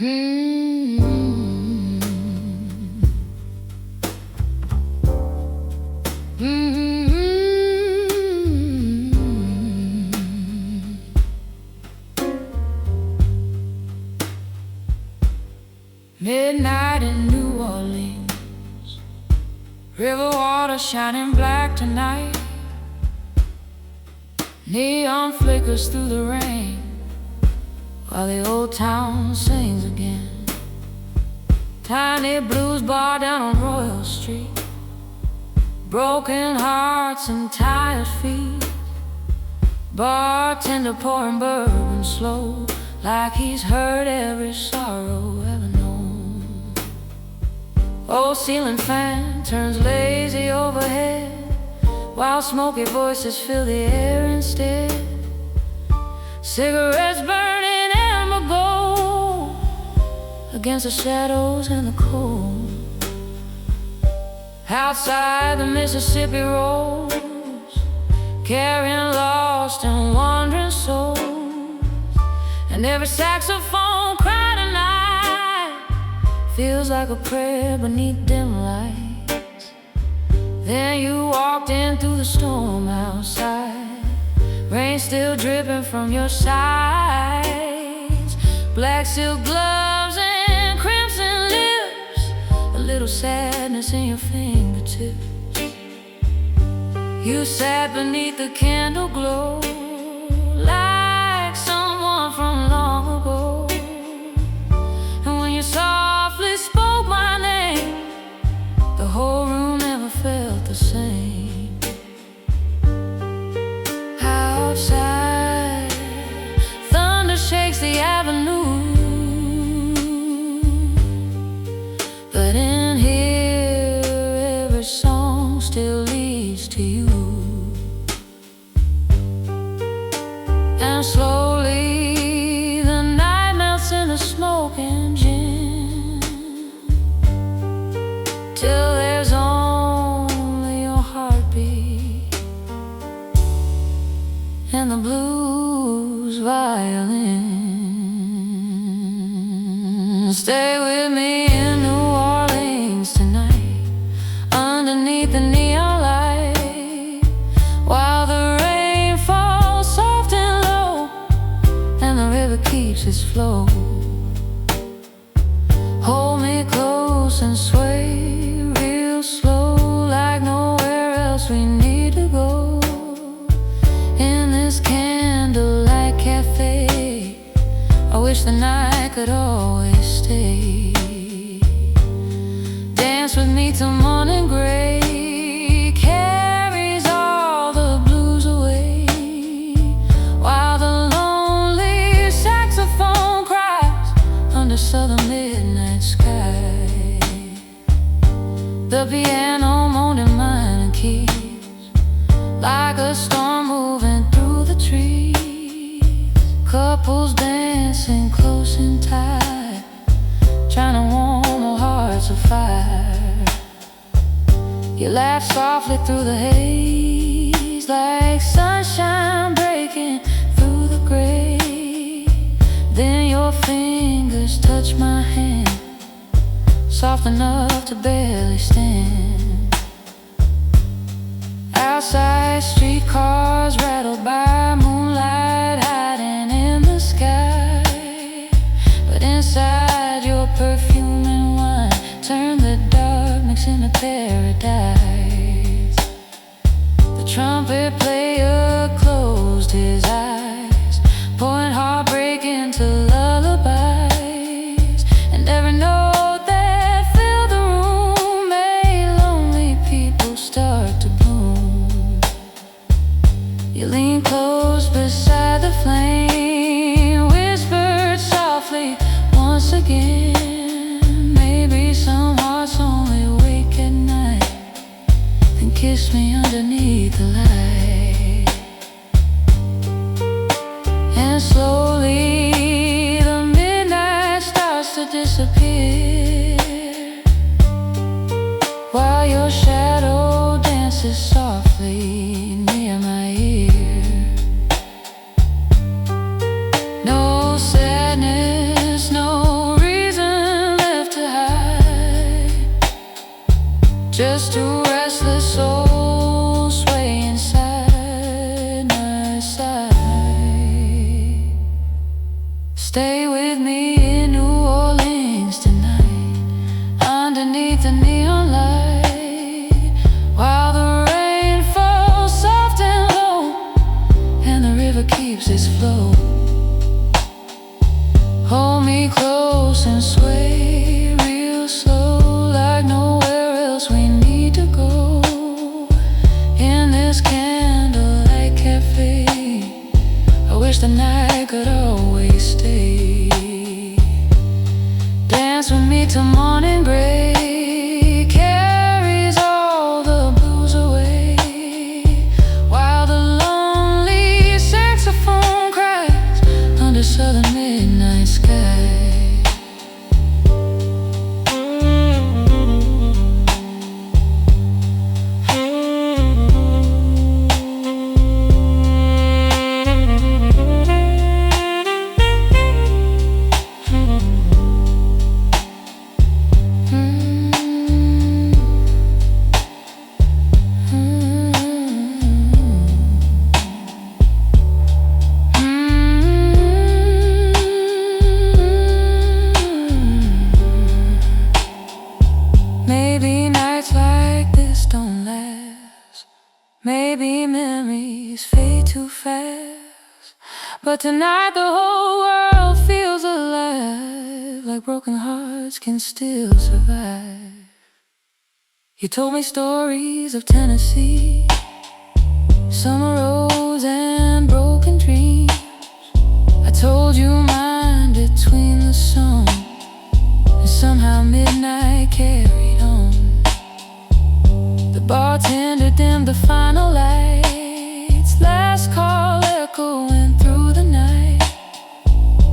Midnight in New Orleans, river water shining black tonight. Neon flickers through the rain while the old town sings again. Tiny blues bar down on Royal Street, broken hearts and tired feet. Bartender pouring bourbon slow, like he's heard every sorrow ever known. Old ceiling fan turns lazy overhead, while smoky voices fill the air instead. Cigarettes burning amber gold against the shadows and the cold. Outside the Mississippi rolls, carrying lost and wandering souls. And every saxophone cry tonight feels like a prayer beneath dim lights. Then you walked in through the storm outside, rain still dripping from your sides. Black silk gloves and crimson lips, a little sadness in your fingertips. You sat beneath the candle glow, like someone from long ago. And when you softly spoke my name, the whole room never felt the same. Outside, thunder shakes the avenue, but in here every song still leads to you. And slowly the night melts in the smoke and gin, till there's only your heartbeat and the blues violin. Stay with me in New Orleans tonight, underneath the neon light, while the rain falls soft and low and the river keeps its flow. Hold me close and sway real slow, like nowhere else we need to go. In this candlelight cafe, I wish the night could always stay. Dance with me till morning gray carries all the blues away, while the lonely saxophone cries under southern midnight sky. The piano moaning minor keys, like a storm moving through the trees. Couples dancing close and tight, trying to warm our hearts afire. You laugh softly through the haze, like sunshine breaking through the gray. Then your fingers touch my hand, soft enough to barely stand. Outside, streetcars rattle by, moonlight hiding in the sky. But inside, your perfume and wine turn the darkness into paradise. The trumpet player closed his eyes, pouring heartbreak into lullabies. And every note that filled the room made lonely people start to bloom. You lean close beside the flame, whispered softly once again. Maybe some hearts only wake at night Stay with me in New Orleans tonight, underneath the neon light, while the rain falls soft and low, and the river keeps its flow. Hold me close and sway real slow, like nowhere else we need to go. In this candlelight cafe, I wish the night could always stay. Dance with me till morning gray carries all the blues away, while the lonely saxophone cries under southern midnight sky. Maybe nights like this don't last, maybe memories fade too fast, but tonight the whole world feels alive, like broken hearts can still survive. You told me stories of Tennessee, summer rose and broken dreams. I told you mine between the song, and somehow midnight carried on. The bartender dimmed the final lights, last call echoing through the night.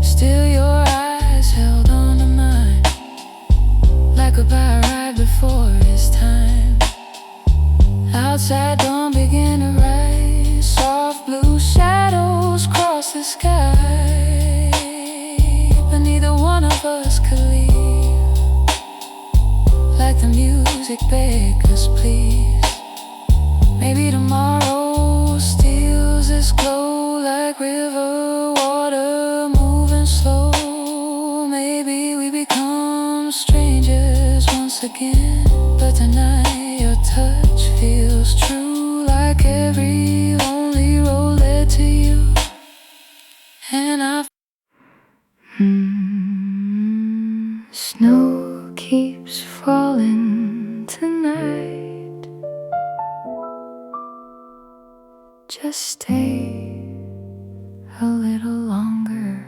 Still your eyes held on to mine, like goodbye arrived before its time. Outside dawn began to rise, soft blue shadows cross the sky, but neither one of us could leave, like the music begged us please. Maybe tomorrow steals this glow, like river water moving slow. Maybe we become strangers once again, but tonight your touch feels true, like every lonely road led to you. And snow keeps falling tonight. Just stay a little longer.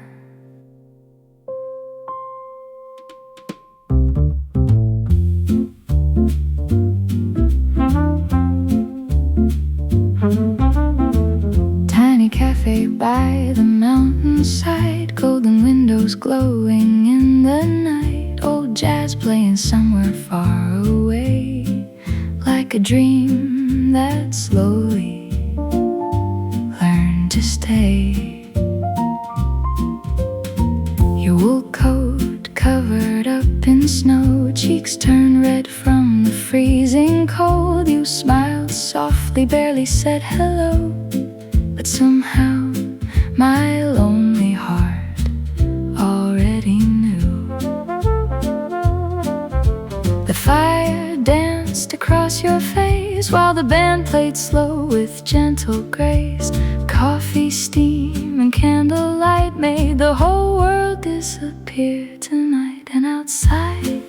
Tiny cafe by the mountainside, golden windows glowing in the night, old jazz playing somewhere far away, like a dream that slowly learned to stay. Your wool coat covered up in snow, cheeks turned red from the freezing cold. You smiled softly, barely said hello, but somehow my lonely heart already knew. The fire danced across your face while the band played slow with gentle grace. Coffee, steam, and candlelight made the whole world disappear tonight. And outside,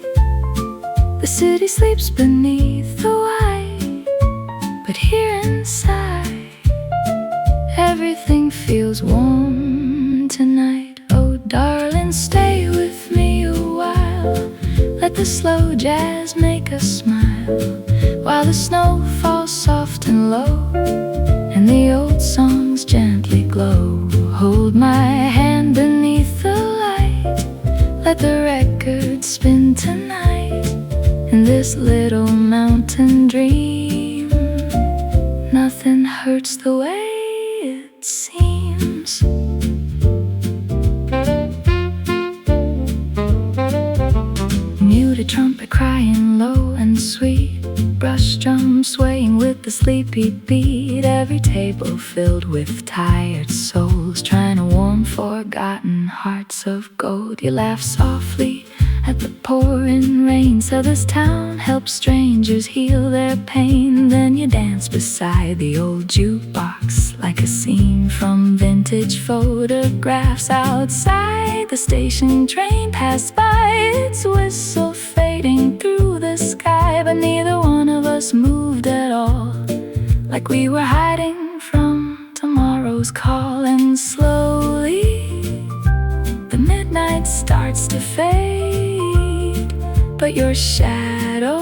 the city sleeps beneath the white, but here inside, everything feels warm tonight. Oh darling, stay with me a while, let the slow jazz make us smile, while the snow falls soft and low, and the old songs gently glow. Hold my hand beneath the light, let the record spin tonight, in this little mountain dream. Nothing hurts the way it seems. Muted trumpet crying low and sweet, brush drum swaying with the sleepy beat. Every table filled with tired souls, trying to warm forgotten hearts of gold. You laugh softly at the pouring rain, so this town helps strangers heal their pain. Then you dance beside the old jukebox, like a scene from vintage photographs. Outside the station train passed by, its whistle fading through the sky. But neither one of us moved at all, like we were hiding from tomorrow's call. And slowly the midnight starts to fade, but your shadow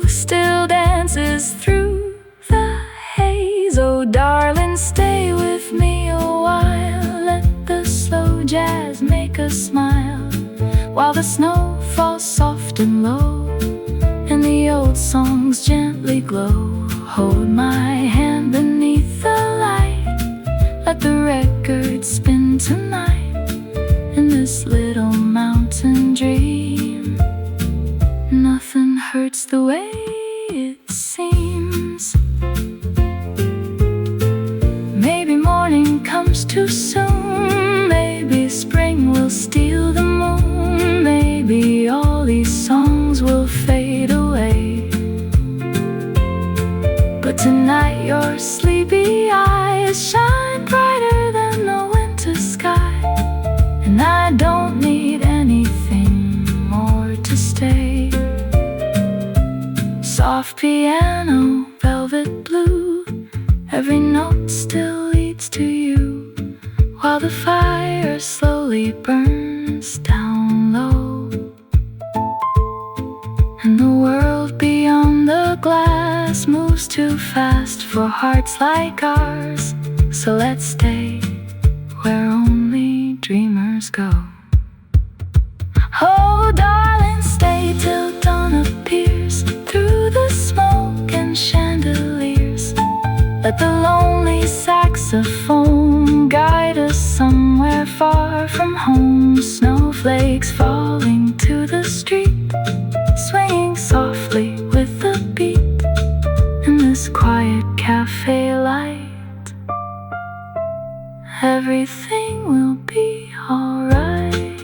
still dances through the haze. Oh darling, stay with me a while, let the slow jazz make us smile, while the snow falls soft and low and the old songs gently glow. Hold my hand beneath the light, let the record spin tonight in this little mountain dream. Nothing hurts the way it seems. Maybe morning comes too soon, maybe spring will steal the moon, maybe all these songs will fade away. But tonight your sleepy eyes shine brighter than the winter sky, and I don't need anything more to stay. Soft piano, velvet blue, every note still leads to you, while the fire slowly burns down low. And the world beyond the glass moves too fast for hearts like ours, so let's stay where only dreamers go. Oh darling, stay till dawn appears through the smoke and chandeliers. Let the lonely saxophone guide us somewhere far from home. Snowflakes falling to the street, swinging softly with the beat in this quiet cafe light. Everything will be alright.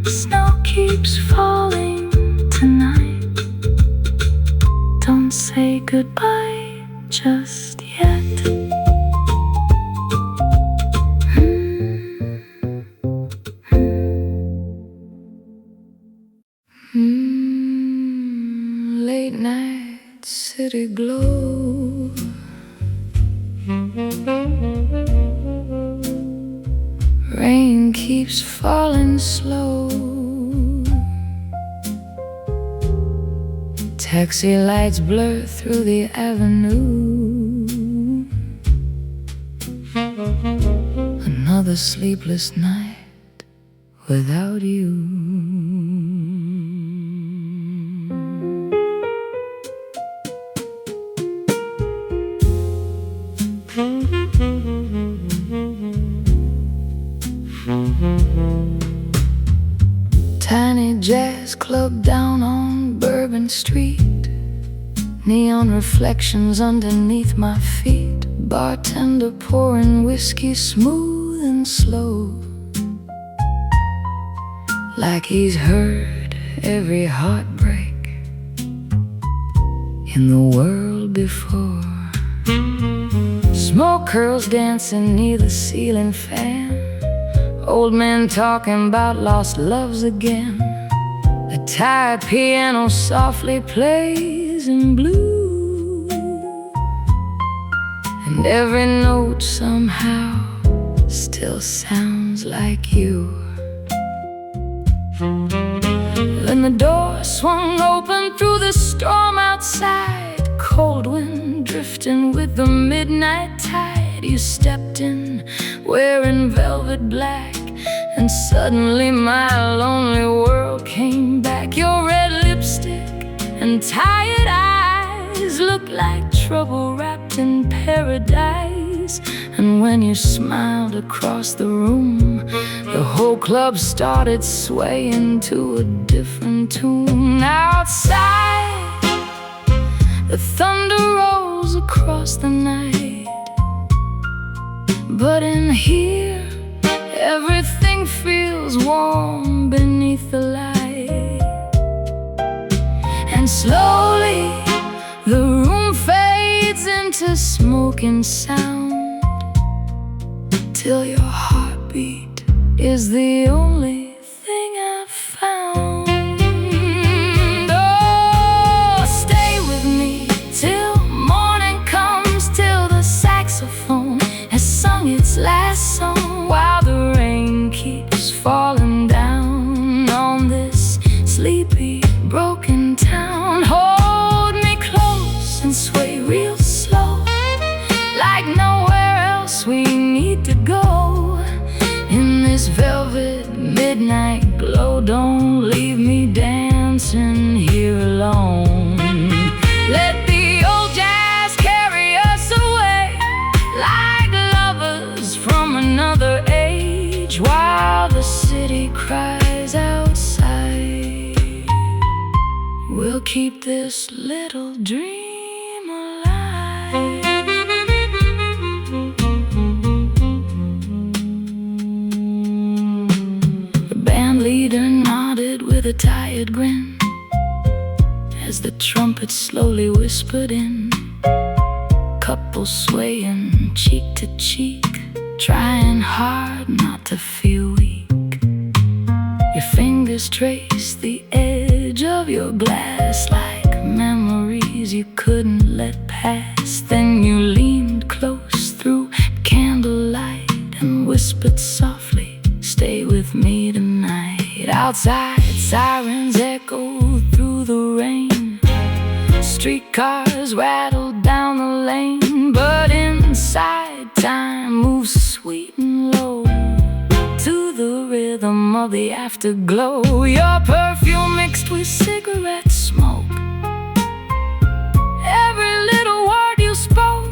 Snow keeps falling tonight. Don't say goodbye just yet. Late night city glow, rain keeps falling slow, taxi lights blur through the avenue. Another sleepless night without you. Tiny jazz club down on Bourbon Street, neon reflections underneath my feet. Bartender pouring whiskey smooth and slow, like he's heard every heartbreak in the world before. Smoke curls dancing near the ceiling fan, old men talking about lost loves again. A tired piano softly plays in blue, and every note somehow still sounds like you. When the door swung open through the storm outside, cold wind drifting with the midnight tide, you stepped in wearing velvet black, and suddenly my lonely world came back. Your red lipstick and tired eyes looked like trouble wrapped in paradise, And when you smiled across the room, the whole club started swaying to a different tune. Outside, the thunder rolls across the night, but in here, everything feels warm beneath the light. And slowly, the room fades into smoke and sound, till your heartbeat is the only thing I've found. Oh, stay with me till morning comes, till the saxophone has sung its last song, while the rain keeps falling down on this sleepy, broken town. Hold me close and sway real slow, like nowhere else we need to go. In this velvet midnight glow, don't leave me dancing here alone. Let the old jazz carry us away, like lovers from another age, while the city cries outside. We'll keep this little dream alive. The band leader nodded with a tired grin as the trumpet slowly whispered in. Couples swaying cheek to cheek, trying hard not to feel weak. Your fingers trace the edge of your glass like memories you couldn't let pass. Then you leaned close through candlelight and whispered softly, stay with me tonight. Outside, sirens echo through the rain, streetcars rattle down the lane, but inside, time moves sweet and low to the rhythm of the afterglow. Your perfume mixed with cigarette smoke, every little word you spoke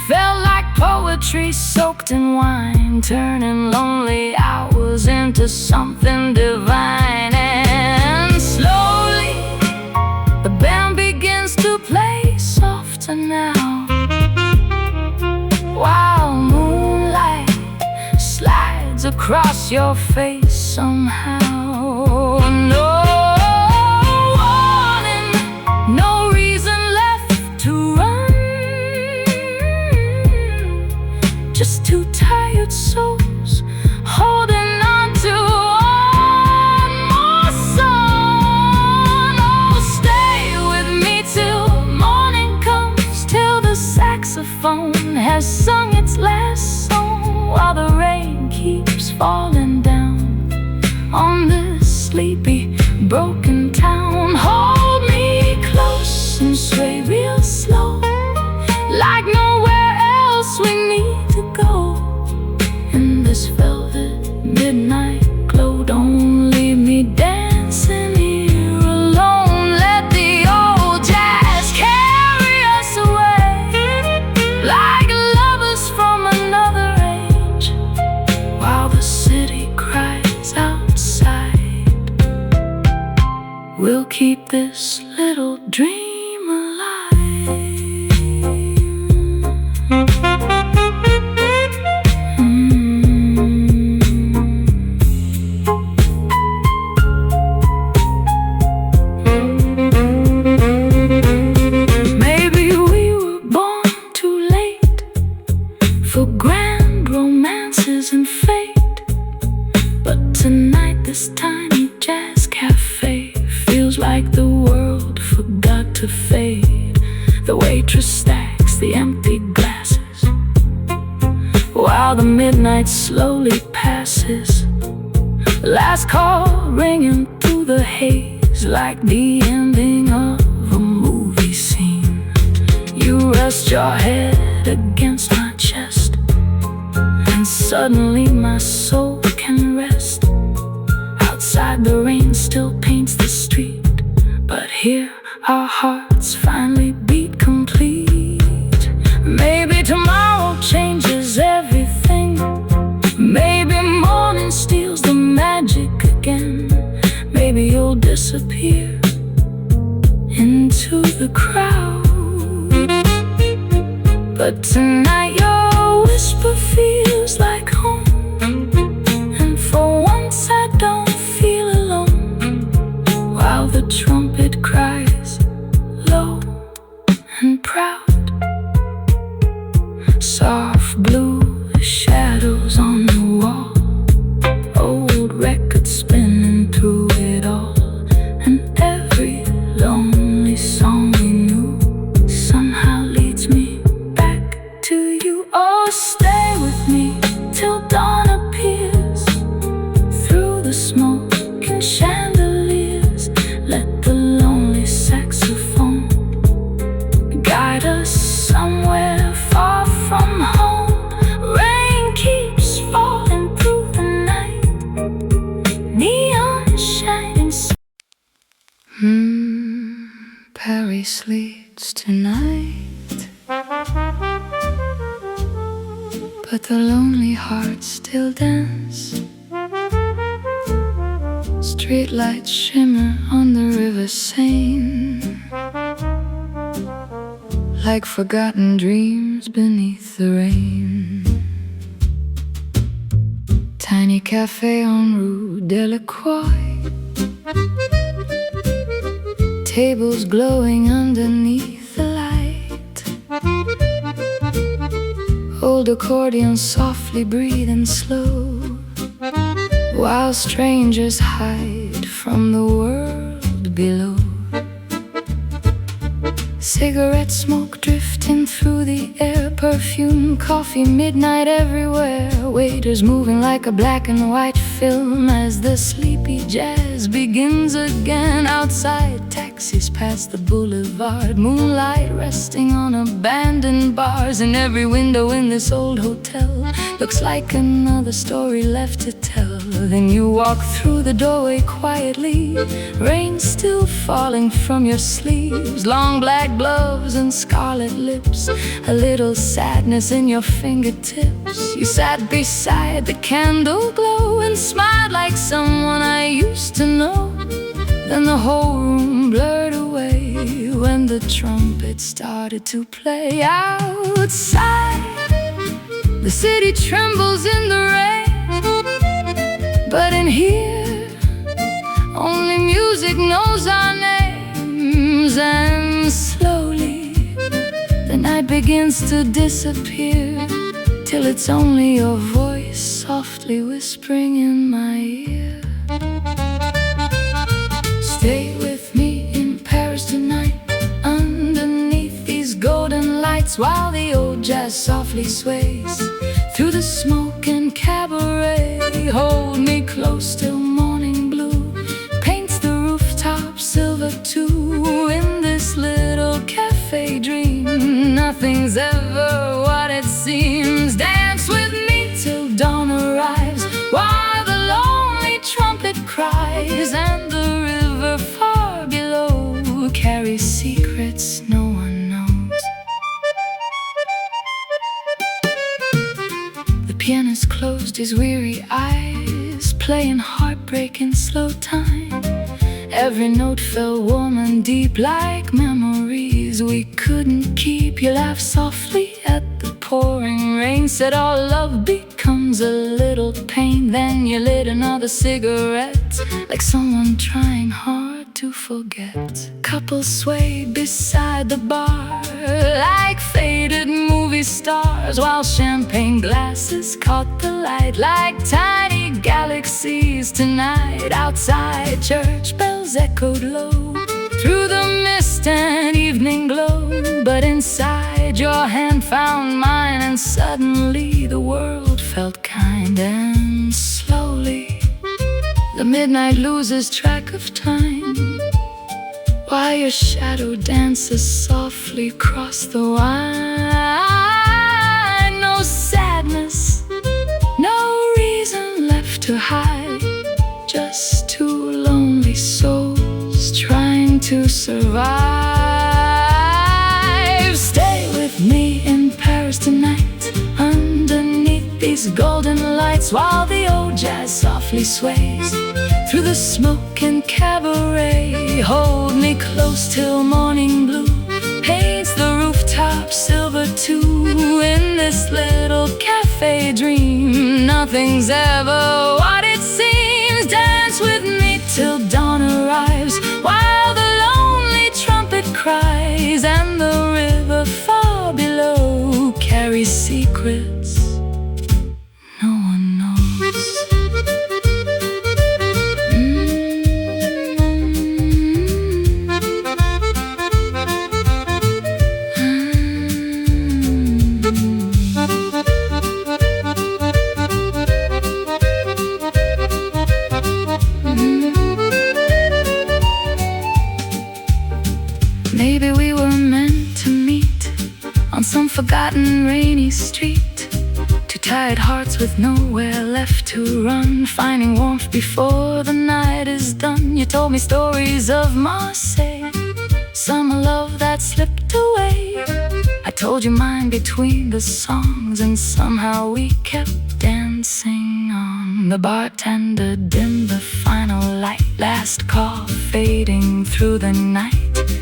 felt like poetry soaked in wine, turning lonely hours into something divine. And slowly, the band begins to play softer now, while moonlight slides across your face somehow. No warning, no reason left to run, just two tired souls holding on to one more song. Oh, stay with me till morning comes, till the saxophone has sung its last song, while the rain keeps falling down on this sleepy, broken town. Hold me close and sway real slow, like nowhere else we need to go. In this velvet midnight glow, don't leave me dancing here alone. Let the old jazz carry us away, like lovers from another age, while the city cries outside. We'll keep this little dream alive. Maybe we were born too late for grand romances and fate, but tonight this tiny jazz cafe feels like the world forgot to fade. The waitress stacks the empty glasses, while the midnight slowly passes. Last call ringing through the haze, like the ending of a movie scene. You rest your head against my chest, and suddenly my soul can rest. Outside the rain still paints the street, but here our hearts finally beat complete. Maybe tomorrow changes disappear into the crowd. But tonight your whisper feels like home, and for once I don't feel alone, while the trumpet cries low and proud. Soft blue shadows on the wall, old records spinning through it all, and every lonely song we knew somehow leads me back to you. Oh, stay with me till dawn appears through the smoke and chandeliers. Let the lonely saxophone guide us somewhere far from home. Rain keeps falling through the night, neon shining. Paris sleeps tonight, but the lonely hearts still dance. Streetlights shimmer on the river Seine, like forgotten dreams beneath the rain. Tiny café on Rue de la Croix, tables glowing underneath the light. Old accordions softly breathing slow, while strangers hide from the world below. Cigarette smoke drifting through the air, perfume, coffee, midnight everywhere. Waiters moving like a black and white film as the sleepy jazz begins again. Outside, taxis pass the boulevard, moonlight resting on abandoned bars. And every window in this old hotel looks like another story left to tell. Then you walk through the doorway quietly, rain still falling from your sleeves. Long black gloves and scarlet lips, a little sadness in your fingertips. You sat beside the candle glow and smiled like someone I used to know. Then the whole room blurred away when the trumpet started to play. Outside, the city trembles in the rain, but in here, only music knows our names. And slowly, the night begins to disappear, till it's only your voice softly whispering in my ear. Stay with me in Paris tonight, underneath these golden lights, while the old jazz softly sways through the smoke and cabaret. Hold me close till morning blue paints the rooftop silver too. In this little cafe dream, nothing's ever what it seems. Dance with me till dawn arrives, while the lonely trumpet cries, and the river far below carries secrets no one knows. The pianist closed his weary eyes, playing heartbreak in slow time. Every note fell warm and deep like memories we couldn't keep. You laughed softly at the pouring rain, said all love becomes a little pain. Then you lit another cigarette, like someone trying hard to forget. Couples swayed beside the bar like faded movie stars, while champagne glasses caught the light like tiny galaxies tonight. Outside, church bells echoed low through the mist and evening glow, but inside your hand found mine, and suddenly the world felt kind. And slowly the midnight loses track of time, while your shadow dances softly across the wine. No sadness, no reason left to hide, just two lonely souls trying to survive. Stay with me in Paris tonight, underneath these golden lights, while the old jazz softly sways through the smoke and cabaret. Hold me close till morning blue paints the rooftop silver too. In this little cafe dream, nothing's ever what it seems. Dance with me till dawn arrives, while the lonely trumpet cries, and the river far below carries secrets no one knows. Maybe we were meant to meet on some forgotten rainy street. Two tired hearts with nowhere left to run, finding warmth before the night is done. You told me stories of Marseille, summer love that slipped away. I told you mine between the songs, and somehow we kept dancing on. The bartender dimmed the final light, last call fading through the night.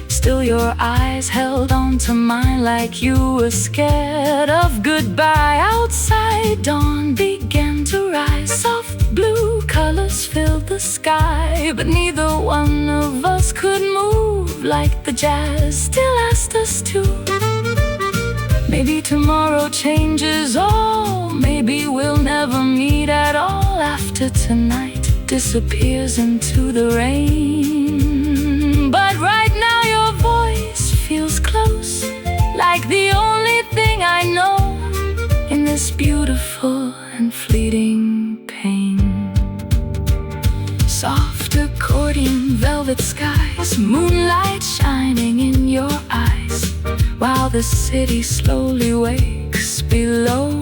Still your eyes held on to mine like you were scared of goodbye. Outside dawn began to rise, soft blue colors filled the sky, but neither one of us could move like the jazz still asked us to. Maybe tomorrow changes all, maybe we'll never meet at all. After tonight disappears into the rain, but right now your voice feels close, like the only thing I know in this beautiful and fleeting pain. Soft accordion, velvet skies, moonlight shining in your eyes, while the city slowly wakes below,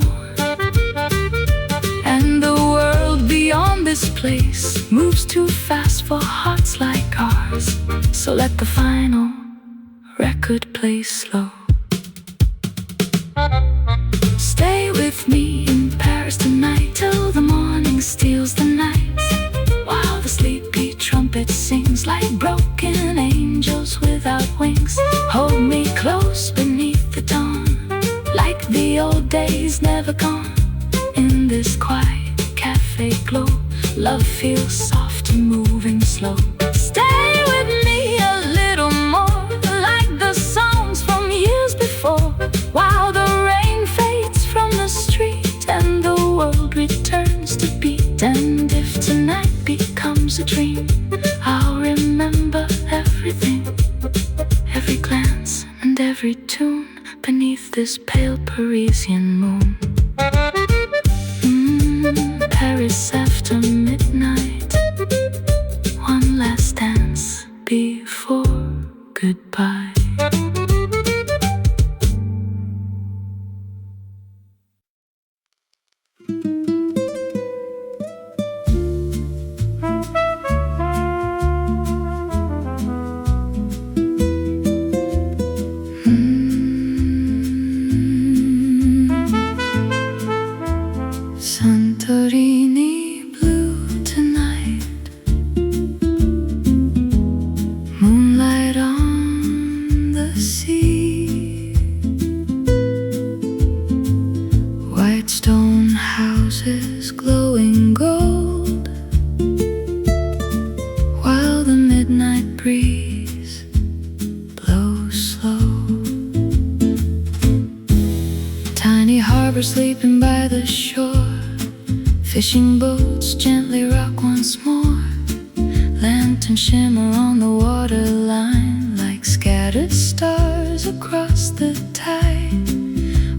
and the world beyond this place moves too fast for hearts like ours. So let the final record play slow. Stay with me in Paris tonight till the morning steals the night, while the sleepy trumpet sings like broken angels without wings. Hold me close beneath the dawn, like the old days never gone. In this quiet cafe glow, love feels soft and moving slow. Stay with me a little more, like the songs from years before, while the rain fades from the street and the world returns to beat. And if tonight becomes a dream, I'll remember everything, every glance and every tune beneath this pale Parisian moon. Paris after midnight, one last dance before goodbye. Santorini blue tonight, moonlight on the sea, white stone houses glowing gold, while the midnight breeze blows slow. Tiny harbor sleeping by the shore, fishing boats gently rock once more. Lanterns shimmer on the waterline like scattered stars across the tide.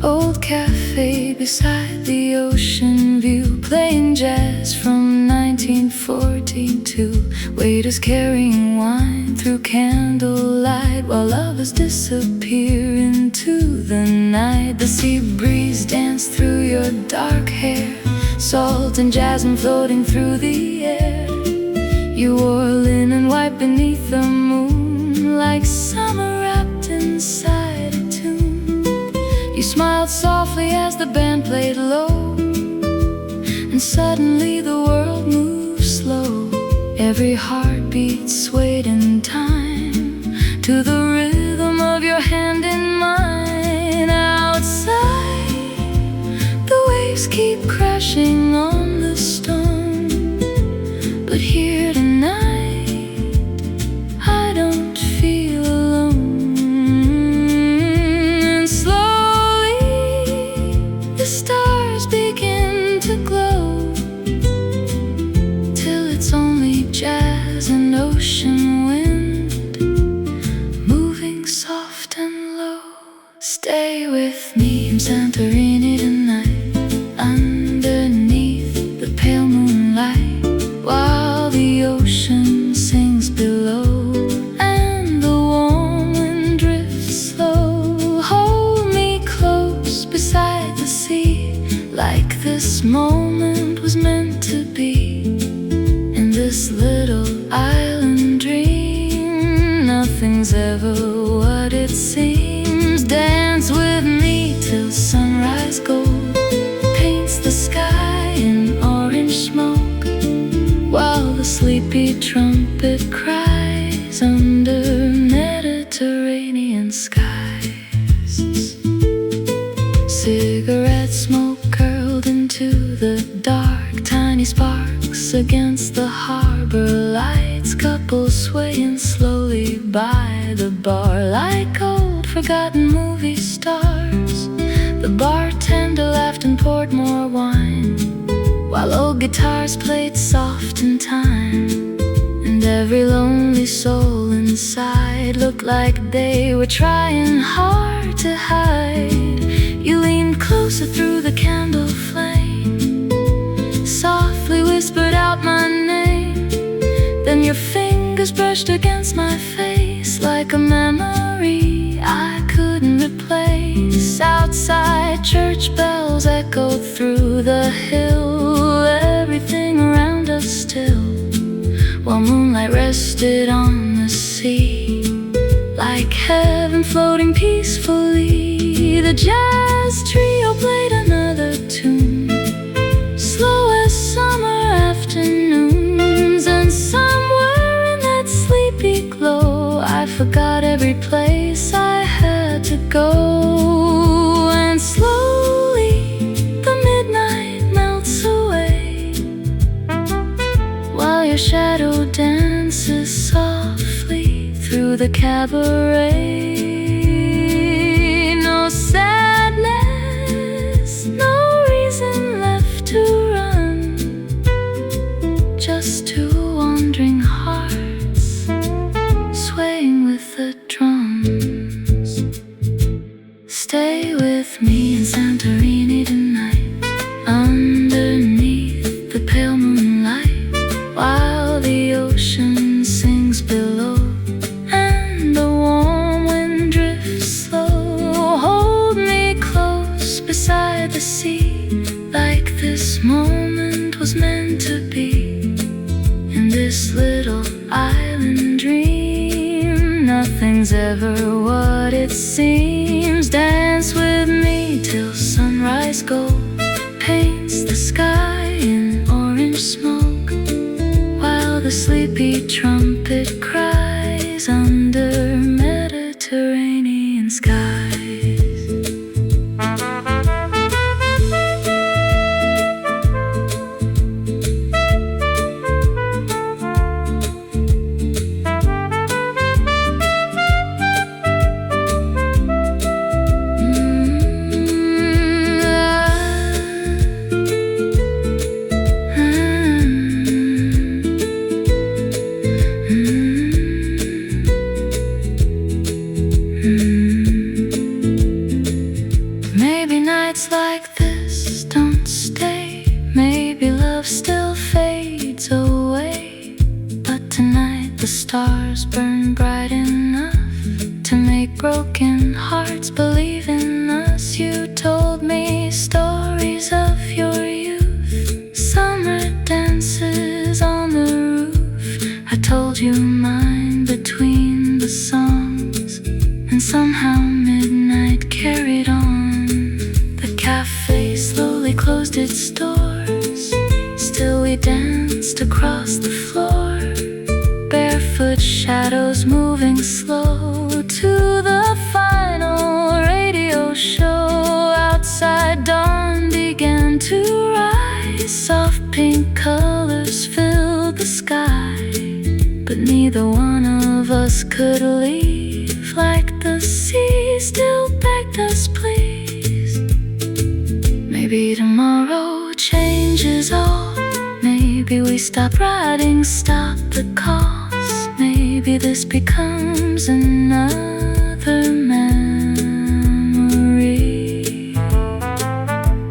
Old cafe beside the ocean view, playing jazz from 1942. Waiters carrying wine through candlelight, while lovers disappear into the night. The sea breeze danced through your dark hair, salt and jasmine floating through the air. You wore linen white beneath the moon, like summer wrapped inside a tune. You smiled softly as the band played low, and suddenly the world moved slow. Every heartbeat swayed in time to the rhythm of your hand in mine. Outside, the waves keep crashing on the stone, but here tonight, I don't feel alone. And slowly, the stars begin to glow, till it's only jazz and ocean wind moving soft and low. Stay with me in Santorini tonight, underneath the pale moonlight, while the ocean sings below and the warm wind drifts slow. Hold me close beside the sea, like this moment was meant to be. In this little island dream, nothing's ever what it seems. Dance with me till sunrise gold paints the sky in orange smoke, while the sleepy trumpet cries under Mediterranean skies. Cigarette smoke curled into the dark, tiny sparks against the harbor lights. Couples swaying slowly by the bar like old forgotten movie stars. The bartender laughed and poured more wine, while old guitars played soft in time. And every lonely soul inside looked like they were trying hard to hide. You leaned closer through the candle flame, softly whispered out my name. Then your fingers brushed against my face like a memory I couldn't replace. Outside, church bells echoed through the hill, everything around us still, while moonlight rested on the sea, like heaven floating peacefully. The jazz trio played another tune, slow as summer afternoons. And somewhere in that sleepy glow, I forgot every place I had to go. And slowly the midnight melts away, while your shadow dances softly through the cabaret. No sadness, no reason left to run, just two wandering hearts swaying with the drums. Stay with me in Santorini tonight, underneath the pale moonlight, while the ocean sings below and the warm wind drifts slow. Hold me close beside the sea, like this moment was meant to be. In this little island dream, nothing's ever what it seems. Dance with me till sunrise gold paints the sky in orange smoke, while the sleepy trumpet cries under Mediterranean skies. Maybe nights like this don't stay, maybe love still fades away, but tonight the stars burn bright enough to make broken hearts believe in us. You told me stories of your youth, summer dances on the roof. I told you mine between the songs, and somehow midnight carried on. The café slowly closed its doors, still we danced across the floor. silhouette shadows moving slow to the final radio show. Outside dawn began to rise, soft pink colors filled the sky, but neither one of us could leave. Like the sea still begged us, please. Maybe tomorrow changes all. Maybe we stop riding, stop the calls. Maybe this becomes another memory.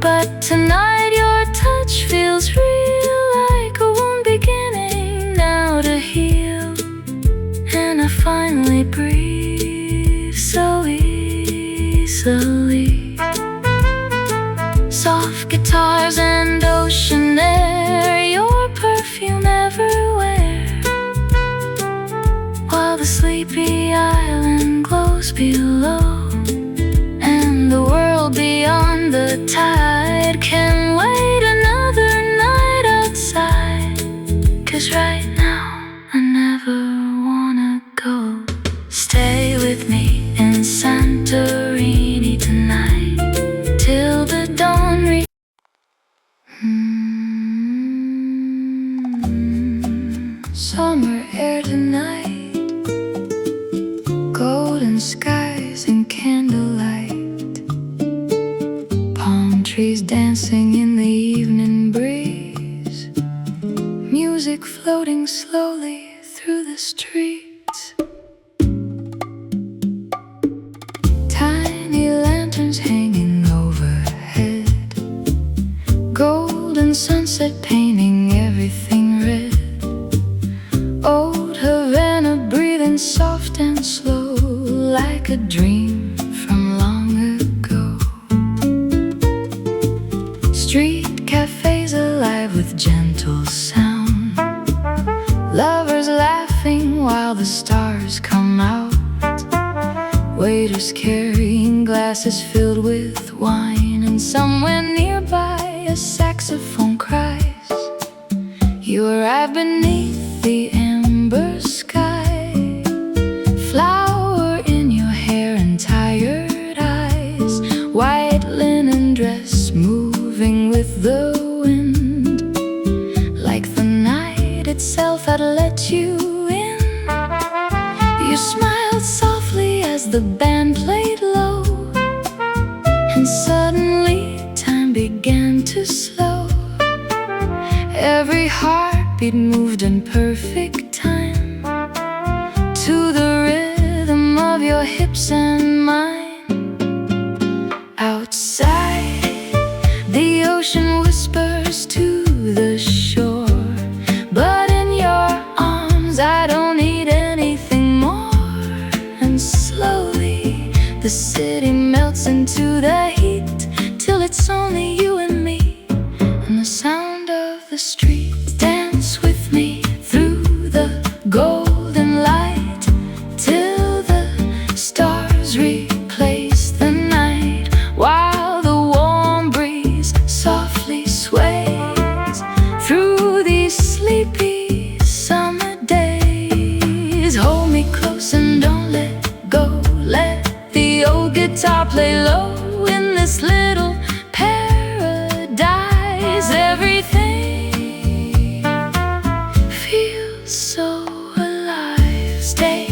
But tonight your touch feels real, like a wound beginning now to heal. And I finally breathe so easily. Soft guitars and ocean air, your perfume everywhere, while the sleepy island glows below, and the world beyond the tide can wait another night outside. 'Cause right now I never wanna go. Stay with me in Santorini tonight, till the dawn Summer air tonight, golden skies and candlelight, palm trees dancing in the evening breeze, music floating slowly through the streets. Tiny lanterns hanging overhead, golden sunset painting everything red. Old Havana breathing soft and slow, like a dream from long ago. Street cafes alive with gentle sound, lovers laughing while the stars come out, waiters carrying glasses filled with wine, and somewhere nearby a saxophone cries. You arrive beneath the amber sky, flower in your hair and tired eyes, white linen dress moving with the wind, like the night itself had let you in. You smiled softly as the band played low, and suddenly time began to slow. Every heartbeat moved in perfect time to the rhythm of your hips and mine. Outside, the ocean whispers to the shore, but in your arms I don't need anything more. And slowly the city melts into the heat, till it's only you and me, and the sound of the street. Dance with me through the golden light, till the stars replace the night, while the warm breeze softly sways through these sleepy summer days. Hold me close and don't let go, let the old guitar play low in this little paradise. Everything so alive. Stay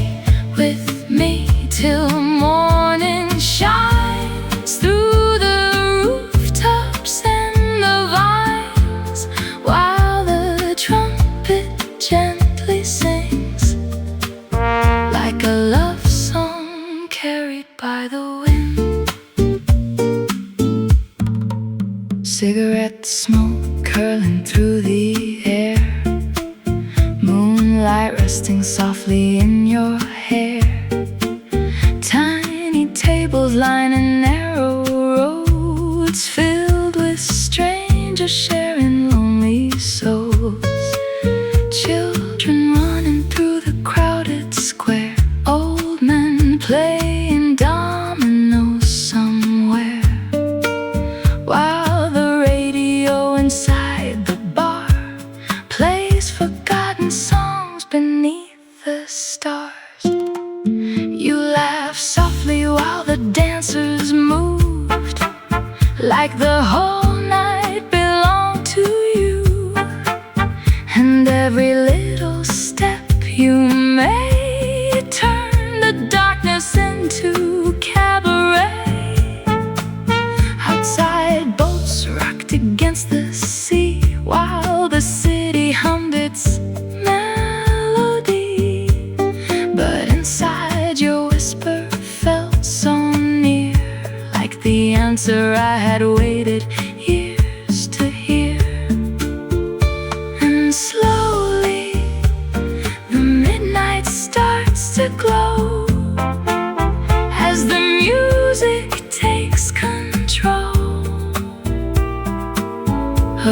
with me till morning shines through the rooftops and the vines, while the trumpet gently sings, like a love song carried by the wind. Cigarette smoke curling through the air, moonlight resting softly in your hair, tiny tables lining narrow roads filled with strangers sharing lonely souls. Children running through the crowded square, old men playing dominoes somewhere, while the radio inside the bar plays forgotten songs beneath the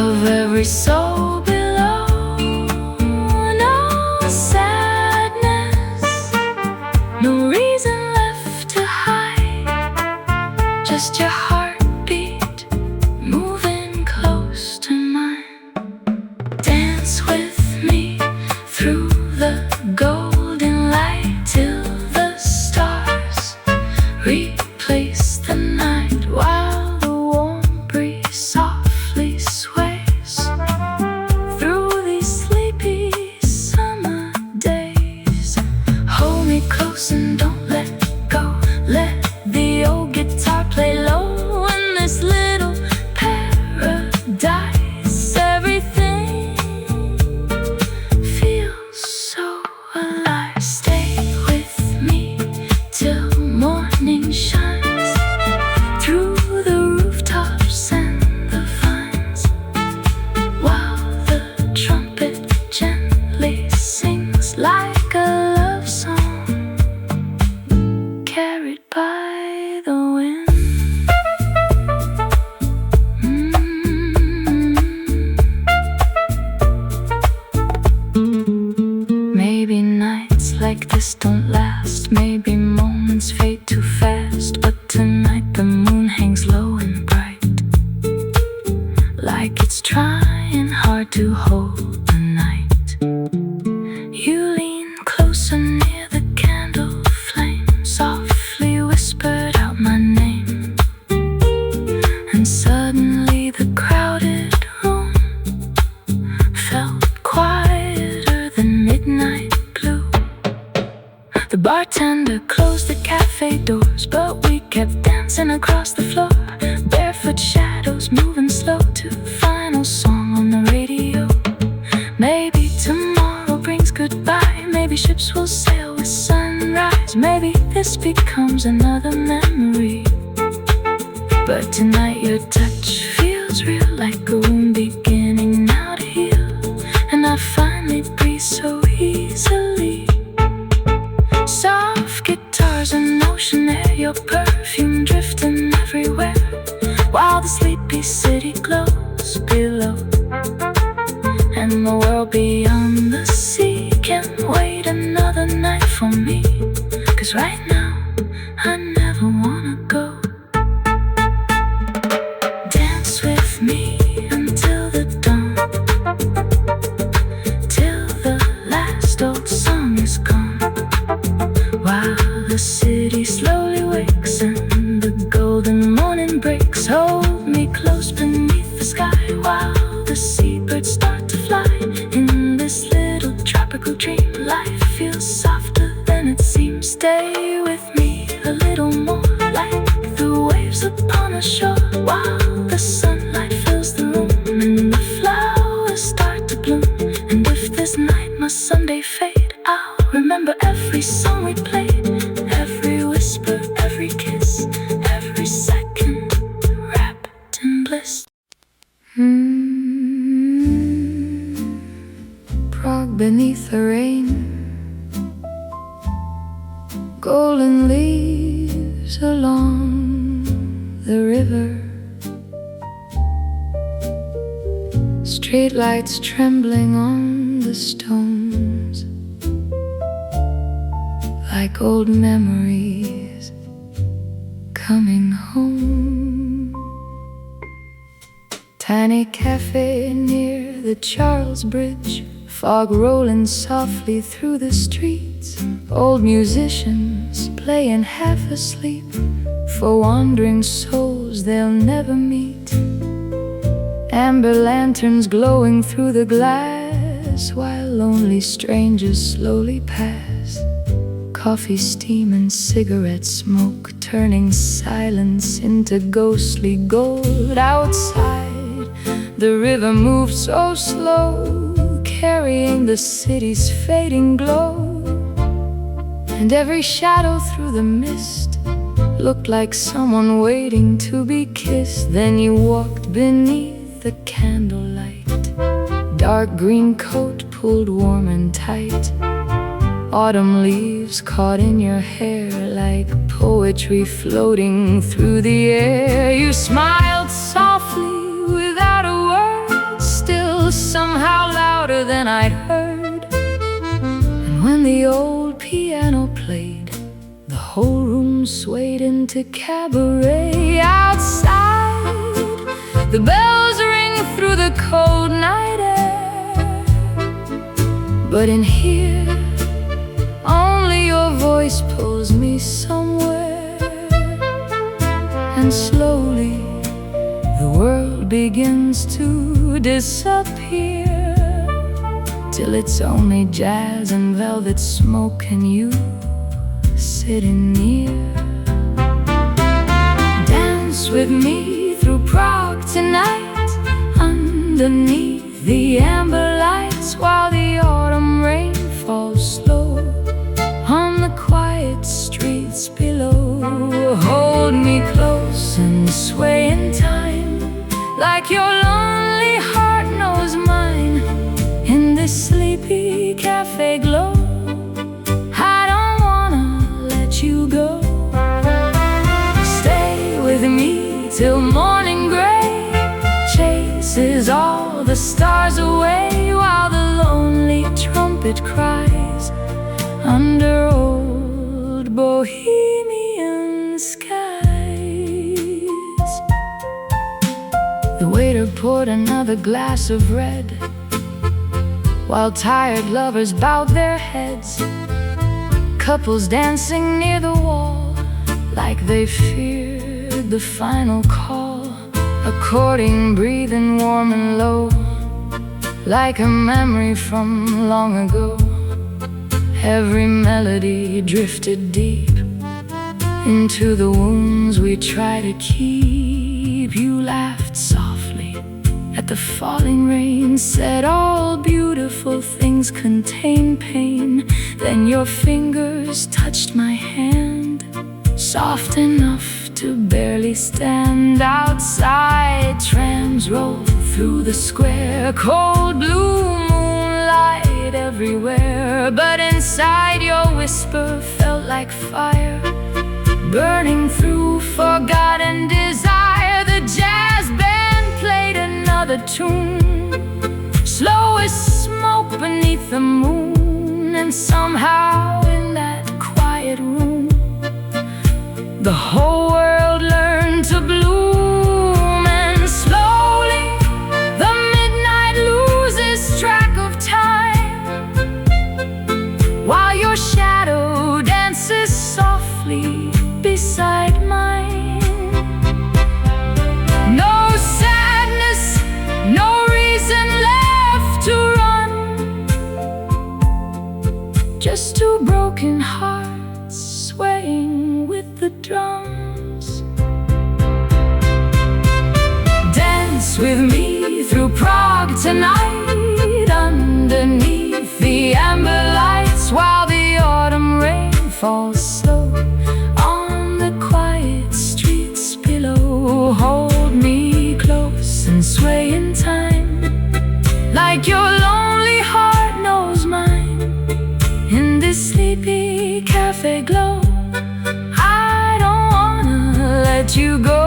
of every soul below. No sadness, no reason left to hide, just your heartbeat moving close to mine. Dance with me through the golden light till the stars replace the night, while the warm breeze softly sways through these sleepy summer days. Hold me close and don't let go. Let the old guitar play low in this little paradise. Everything feels so alive. Stay with me till morning shines through the rooftops and the vines, while the trumpet gently sings like a love song carried by the wind. Maybe nights like this don't last, maybe moments fade too fast, but tonight the moon hangs low and bright, like it's trying hard to hold the night. You lean closer near the candle flame, softly whispered out my name, and suddenly the crowded room felt quieter than midnight blue. The bartender closed the cafe doors, but we kept dancing across the floor, barefoot shadows moving slow to the final song on the radio. Maybe tomorrow brings goodbye, maybe ships will sail with sunrise, maybe this becomes another memory. But tonight your touch feels real, like a wound beginning now to heal, and I finally breathe so easily. Soft guitars and ocean air, your perfume drifting everywhere, while the sleepy city glows below, and the world beyond the sea can't wait another night for me, 'cause right now I never wanna go. Dance with me until the dawn, till the last old song is gone, while the city slowly wakes and the golden morning breaks. Hold me close beneath the sky, while the seabirds start to fly in this little tropical dream. Life feels softer than it seems. Stay with me a little more, like the waves upon a shore, while the sunlight fills the room and the flowers start to bloom. And if this night must someday fade, I'll remember every song we played, every whisper, every kiss, every second wrapped in bliss. Prague beneath the rain, golden leaves along the river, streetlights trembling on the stones, like old memories coming home. Tiny cafe near the Charles Bridge, fog rolling softly through the streets, old musicians playing half asleep for wandering souls they'll never meet. Amber lanterns glowing through the glass, while lonely strangers slowly pass. Coffee steam and cigarette smoke, turning silence into ghostly gold. Outside, the river moves so slow, carrying the city's fading glow. And every shadow through the mist looked like someone waiting to be kissed. Then you walked beneath the candlelight, dark green coat pulled warm and tight, autumn leaves caught in your hair like poetry floating through the air. You smiled softly without a word, was somehow louder than I'd heard. And when the old piano played, the whole room swayed into cabaret. Outside, the bells ring through the cold night air, but in here, only your voice pulls me somewhere. And slowly, the world begins to disappear, till it's only jazz and velvet smoke and you sitting near. Dance with me through Prague tonight, underneath the amber lights, while the autumn rain falls slow on the quiet streets below. Hold me close and sway in time, like your lonely heart knows mine, in this sleepy cafe glow. I don't wanna let you go. Stay with me till morning gray chases all the stars away, while the lonely trumpet cries under old bohemian skies. The waiter poured another glass of red, while tired lovers bowed their heads. Couples dancing near the wall, like they feared the final call. Accordion breathing warm and low, like a memory from long ago. Every melody drifted deep into the wounds we try to keep. You laughed softly at the falling rain, said all beautiful things contain pain. Then your fingers touched my hand, soft enough to barely stand. Outside, trams roll through the square, cold blue moonlight everywhere. But inside, your whisper felt like fire, burning through forgotten desire. The jazz band played another tune, slow as smoke beneath the moon. And somehow in that quiet room, the whole world learned to bloom. And slowly the midnight loses track of time, while your shadow dances softly beside mine. No sadness, no reason left to run, just two broken hearts swaying with the drums. Dance with me through Prague tonight, underneath the amber lights, while the autumn rain falls slow on the quiet streets below. Hold me close and sway in time, like your lonely heart knows mine, in this sleepy cafe glow. I don't wanna let you go.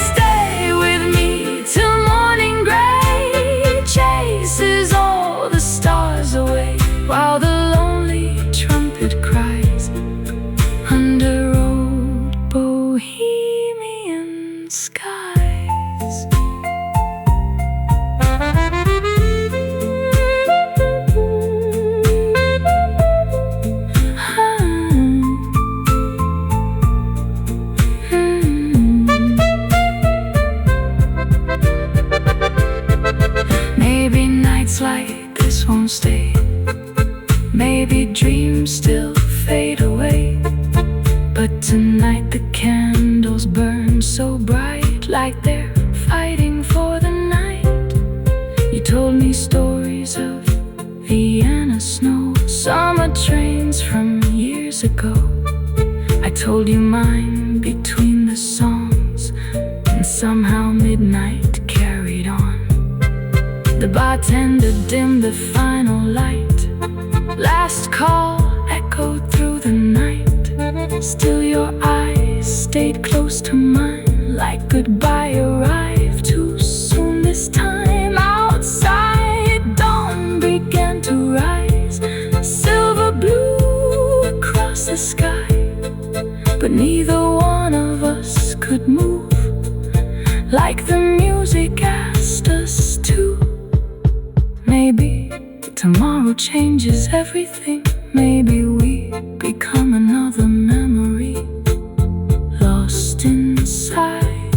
Stay with me till morning gray chases all the stars away, while the lonely trumpet cries under old bohemian skies. Maybe nights like this won't stay, maybe dreams still fade away, but tonight the candles burn so bright, like they're fighting for the night. You told me stories of Vienna snow, summer trains from years ago. I told you mine between the songs, and somehow midnight carried on. The bartender dimmed the final light, last call echoed through the night. Still your eyes stayed close to mine, like goodbye arrived too soon this time. changes everything. Maybe we become another memory, lost inside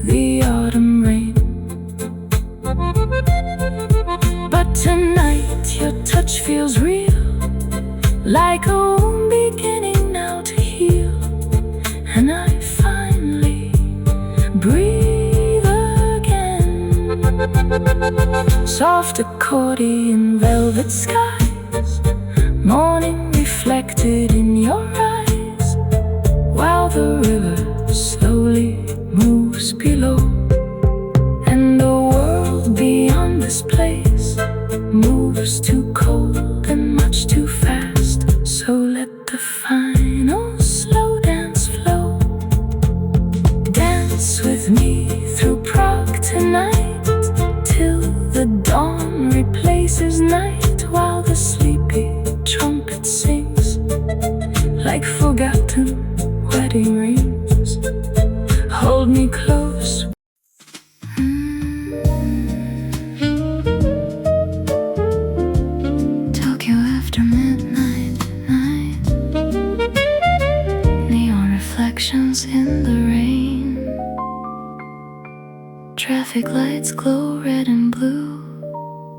the autumn rain. But tonight your touch feels real, like a wound beginning now to heal. And I finally breathe again. Soft accordion, velvet skies, morning reflected in your eyes, while the river slowly moves below. And the world beyond this place moves too cold and much too fast. So let the final slow dance flow. Dance with me through Prague tonight, till the dawn replaces night, while the sleepy trumpet sings like forgotten wedding rings. Hold me close. Tokyo after midnight night, neon reflections in the rain. Traffic lights glow red and blue,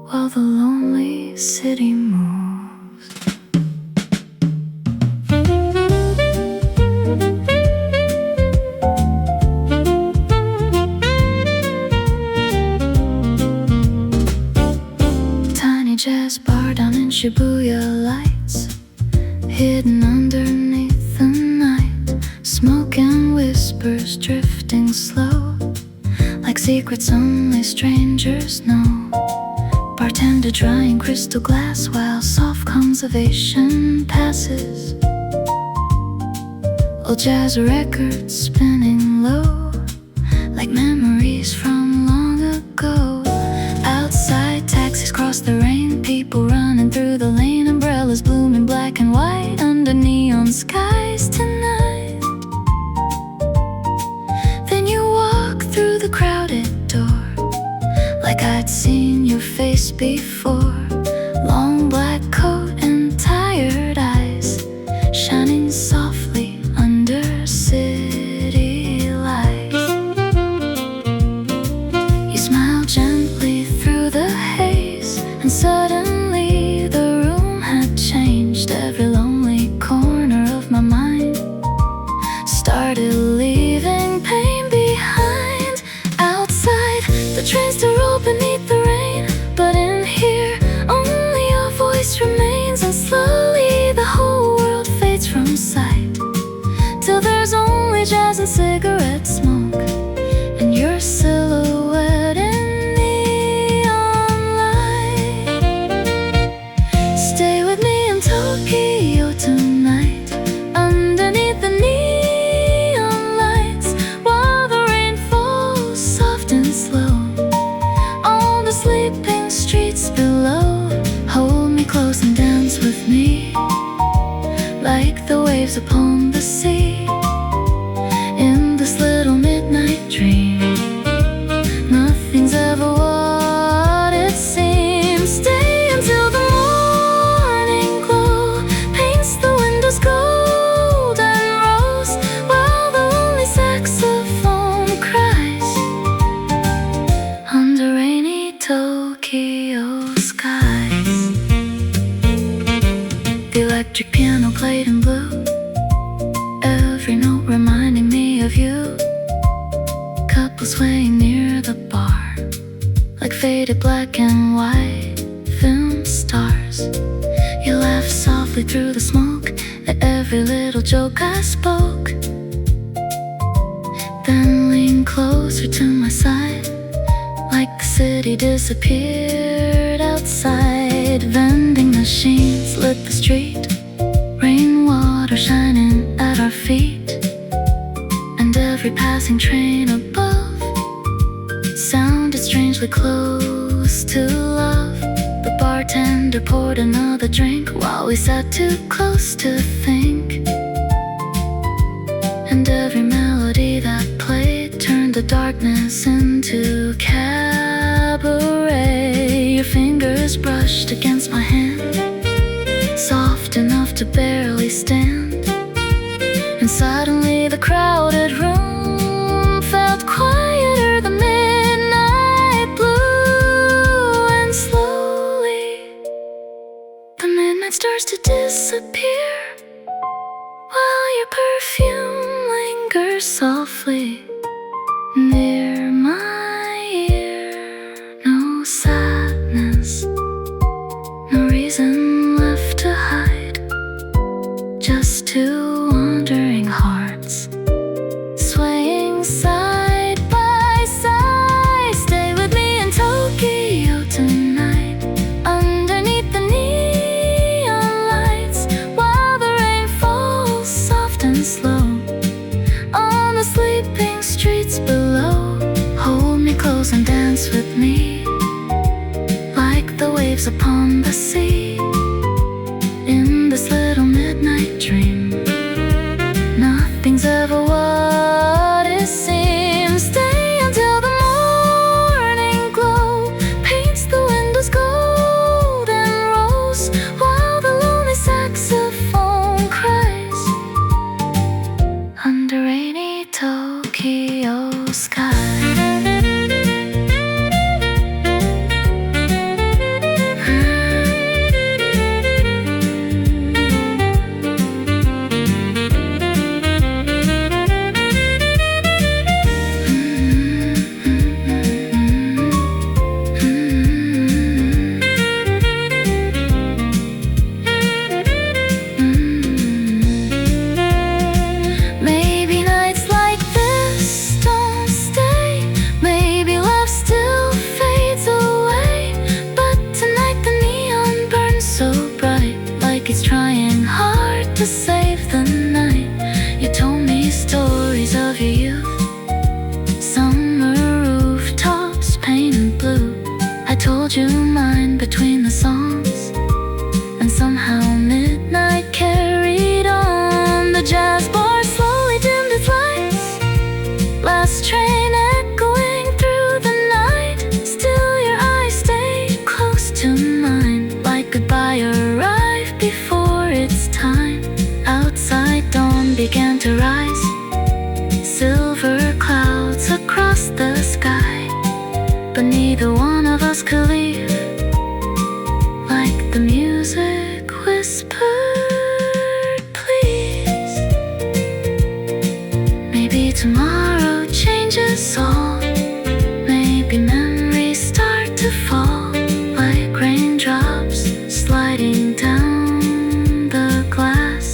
while the lonely city moves. Tiny jazz bar down in Shibuya, lights hidden underneath the night. Smoke and whispers drifting slow, like secrets only strangers know. Bartender drying crystal glass while soft conservation passes. Old jazz records spinning low, like memories from long ago. Outside, taxis cross the rain, people running through the lane, umbrellas blooming black and white under neon skies tonight. Then you walk through the crowded door, like I'd seen your face before. Long black coat and tired eyes, shining softly under city lights. You smile gently through the haze, and suddenly the room had changed. Every lonely corner of my mind started leaving pain behind. Outside, the trains still roll beneath the rain, but in here, only your voice remains. And slowly the whole world fades from sight, till there's only jazz and cigarette smoke, and your silhouette in neon light. Stay with me in Tokyo tonight, underneath the neon lights, while the rain falls soft and slow on the sleeping streets below. Hold me close and dance with me, like the waves upon the sea, in this little midnight dream. Nothing's ever what it seems. Stay until the morning glow paints the windows gold and rose, while the lonely saxophone cries under rainy Tokyo skies. The electric piano played in blue, every note reminding me of you. Couples swaying near the bar, like faded black and white film stars. You laugh softly through the smoke at every little joke I spoke, then lean closer to my side, like the city disappeared outside. Vending machines lit the street, rainwater shining at our feet, and every passing train above sounded strangely close to love. The bartender poured another drink while we sat too close to think, and every melody that played turned the darkness into cabaret. Your fingers brushed against my hand, to barely stand. And suddenly the crowded room felt quieter, the midnight blue. And slowly the midnight starts to disappear, while your perfume lingers softly near my ear. No sadness, no reason left to hide, just two wandering hearts swaying side by side. Stay with me in Tokyo tonight, underneath the neon lights, while the rain falls soft and slow on the sleeping streets below. Hold me close and dance with me, like the waves upon the sea, in this little midnight dream. Nothing's ever what it seems. Stay until the morning glow paints the windows golden rose, while the lonely saxophone cries under rainy Tokyo sky. It's trying hard to save the night. You told me stories of your youth, summer rooftops painted blue. I told you mine between the songs, and somehow midnight carried on. The jazz bar slowly dimmed its lights, last train echoing through the night. Still your eyes stayed close to mine, like goodbye arrived before its time. Outside dawn began to rise, silver clouds across the sky, but neither one of us could leave. Like the music whispered, please. Maybe tomorrow changes all, maybe memories start to fall like raindrops sliding down the glass.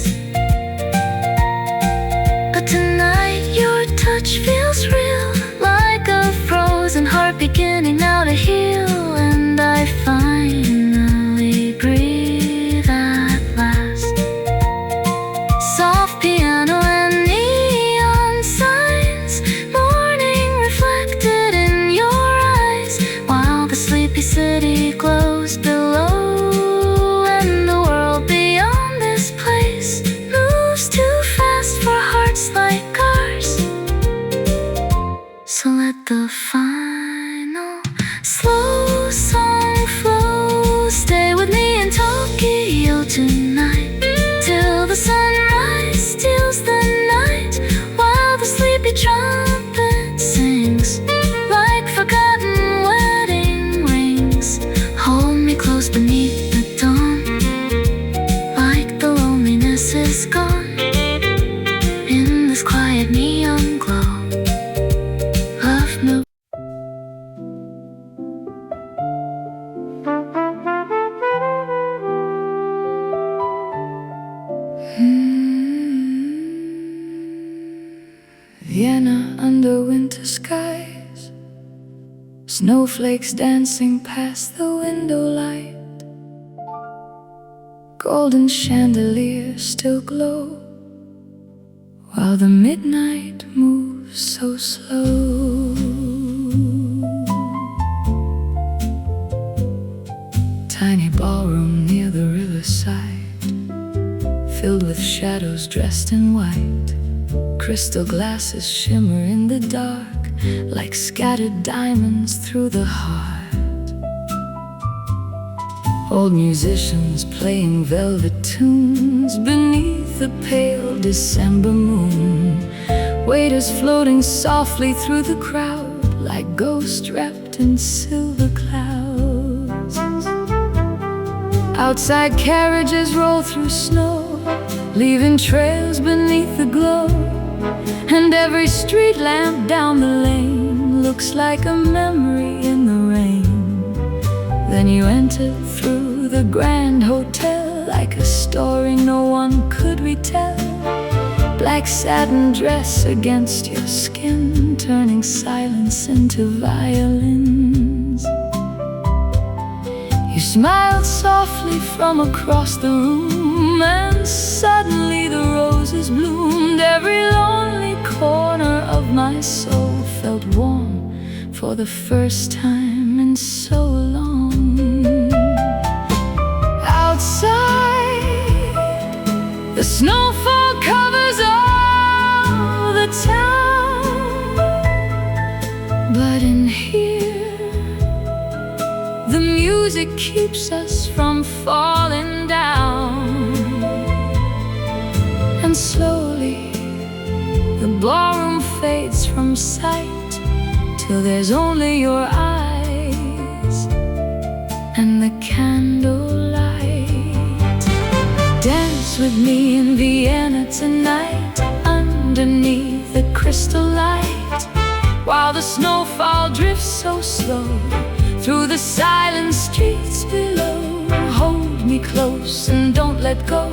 But tonight your touch feels real, like a frozen heart beginning now to heal. And I finally breathe at last. Soft piano and neon signs, morning reflected in your eyes, while the sleepy city glows below. And the world beyond this place moves too fast for hearts like ours. So let the final slow song flow. Stay with me in Tokyo tonight, till the sunrise steals the night, while the sleepy trumpet sings like forgotten wedding rings. Hold me close beneath the dawn, like the loneliness is gone. In this quiet neon glow, love moves. Vienna under winter skies, snowflakes dancing past the window light, golden chandeliers still glow, while the midnight moves so slow. Tiny ballroom near the riverside, filled with shadows dressed in white. Crystal glasses shimmer in the dark, like scattered diamonds through the heart. Old musicians playing velvet tunes beneath the pale December moon. Waiters floating softly through the crowd like ghosts wrapped in silver clouds. Outside carriages roll through snow, leaving trails beneath the glow. And every street lamp down the lane looks like a memory in the rain. Then you enter through the grand hotel like a story no one could retell. Black satin dress against your skin, turning silence into violins. You smiled softly from across the room, and suddenly the roses bloomed. Every lonely corner of my soul felt warm for the first time in so long. Outside, the snowfall covers all the town, but in here, the music keeps us from falling down. And slowly, the ballroom fades from sight, till there's only your eyes and the candlelight. Dance with me in Vienna tonight, underneath the crystal light, while the snowfall drifts so slow through the silent streets below. Hold me close and don't let go,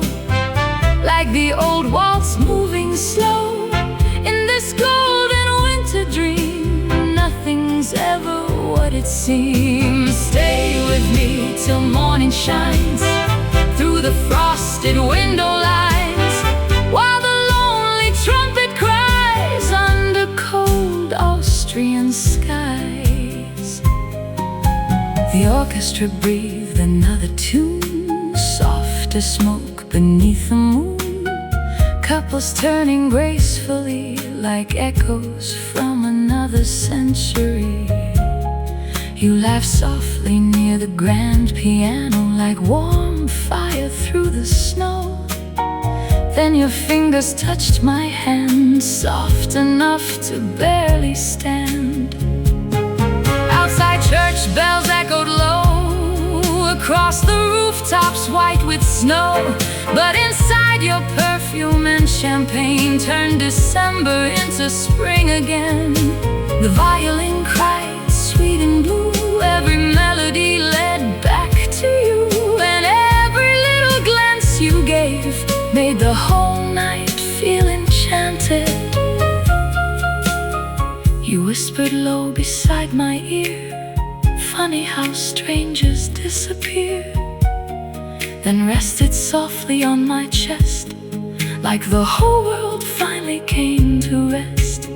like the old waltz moving slow. In this golden winter dream, nothing's ever what it seems. Stay with me till morning shines through the frosted window lines, while the lonely trumpet cries under cold Austrian skies. The orchestra breathed another tune, soft as smoke beneath the moon. Couples turning gracefully like echoes from another century. You laugh softly near the grand piano like warm fire through the snow. Then your fingers touched my hand, soft enough to barely stand. Outside, church bells echoed low across the rooftops white with snow. But inside, your perfume and champagne turned December into spring again. The violin cried sweet and blue, every melody led back to you, and every little glance you gave made the whole night feel enchanted. You whispered low beside my ear, funny how strangers disappear, then rested softly on my chest, like the whole world finally came to rest.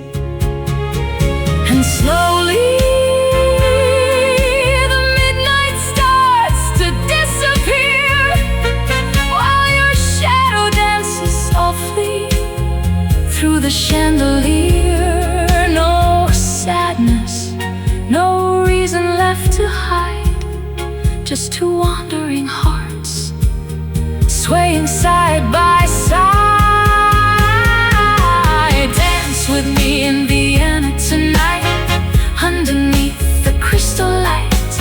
And slowly the midnight starts to disappear, while your shadow dances softly through the chandelier. No sadness, no reason left to hide, just two wandering hearts swaying side by side. Dance with me in Vienna tonight, underneath the crystal light,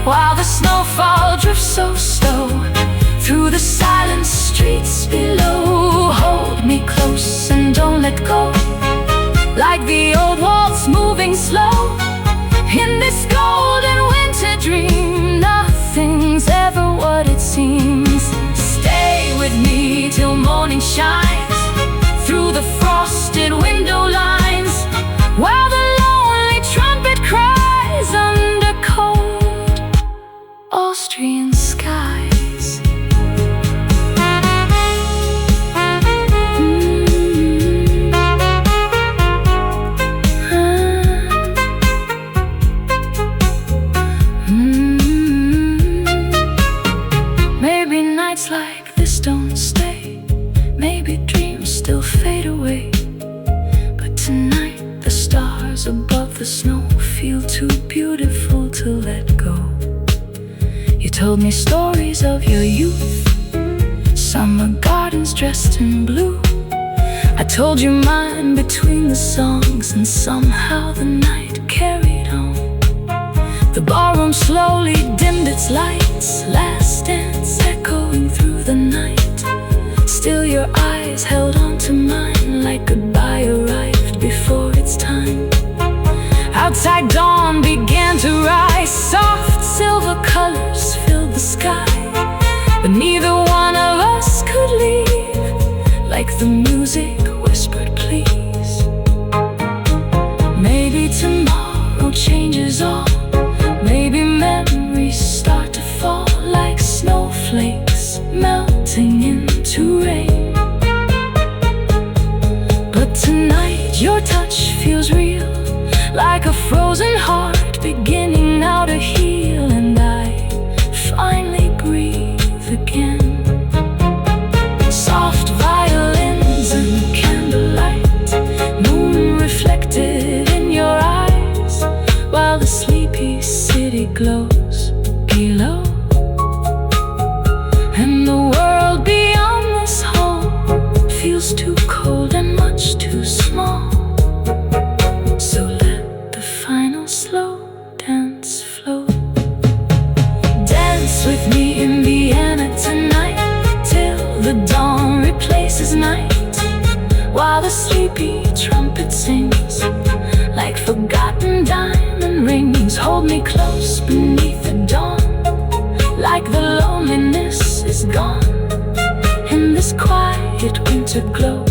while the snowfall drifts so slow through the silent streets below. Hold me close and don't let go, like the old waltz moving slow. In this golden winter dream, nothing's ever what it seems. Stay with me till morning shines through the frosted window lines, while the lonely trumpet cries under cold Austrian skies. Maybe nights like this don't stay, maybe dreams still fade away, but tonight the stars above the snow feel too beautiful to let go. You told me stories of your youth, summer gardens dressed in blue. I told you mine between the songs, and somehow the night carried on. The ballroom slowly dimmed its lights, last dance echoing through the night. Still your eyes held on to mine, like goodbye arrived before its time. Outside dawn began to rise, soft silver colors filled the sky. But neither one of us could leave, like the music whispered please. Maybe tomorrow changes all, maybe memories start to fall like snowflakes melting into rain. But tonight your touch feels real, like a frozen heart beginning now to heal. And I finally breathe again. Soft violins and candlelight, moon reflected in your eyes, while the sleepy city glows below. And the world beyond this home feels too cold and much too small. So let the final slow dance flow. Dance with me in Vienna tonight, till the dawn replaces night, while the sleepy trumpet sings like forgotten diamond rings. Hold me close beneath the dawn, like the loneliness is gone. In this quiet winter glow,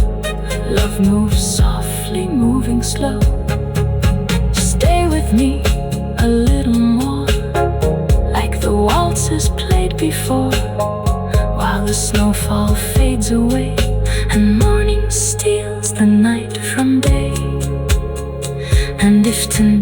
love moves softly, moving slow. Stay with me a little more, like the waltzes played before, while the snowfall fades away and morning steals the night from day. And if tonight